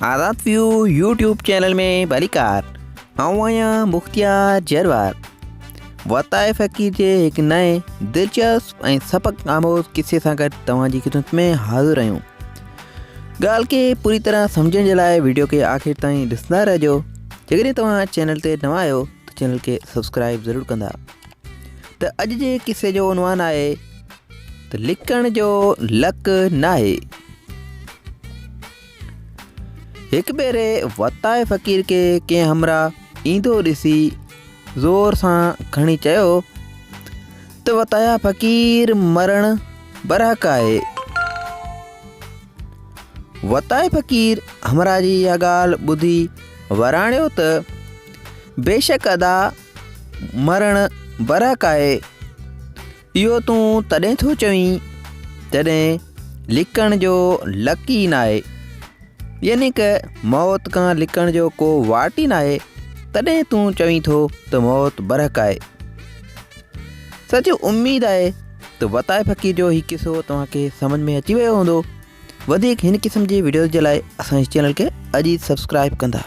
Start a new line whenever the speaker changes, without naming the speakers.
आज़ाद view YouTube channel में भलीकार आऊं आहियां मुख्तियार जरवार। वताए फ़कीर जे एक नए दिलचस्प ऐं सबक आमोज़ किस्से सां गॾु तव्हांजी ख़िदमत में हाज़िर आहियूं। ॻाल्हि के पूरी तरह सम्झण जे लाइ वीडियो खे आख़िर ताईं ॾिसंदा रहिजो। जेकॾहिं तव्हां चैनल ते नवां आहियो त चैनल खे सब्सक्राइब ज़रूरु कंदा। त अॼु जे किस्से जो उनवान आहे त लिकण जो लक नाहे। हिकु भेरे वताए फ़कीर के कंहिं हमरा ईंदो ॾिसी ज़ोर सां खणी चयो त वताया फ़कीर मरण बरहक आहे। वताए फ़कीर हमरा जी इहा ॻाल्हि ॿुधी वराणियो त बेशक अदा मरण बरहक आहे। इहो तूं तॾहिं थो चवीं जॾहिं लिकण जो लक ई नाहे, यानी कि मौत खां लिकण जो को वाट ई नाहे, तॾहिं तूं चवीं थो त मौत बरहक आहे। सच उम्मीद आहे त वताए फ़कीर जो हीउ किस्सो तव्हांखे सम्झ में अची वियो हूंदो। वधीक हिन क़िस्म जी वीडियोज़ जे लाइ असांजे चैनल खे अॼु ई सब्सक्राइब कंदा।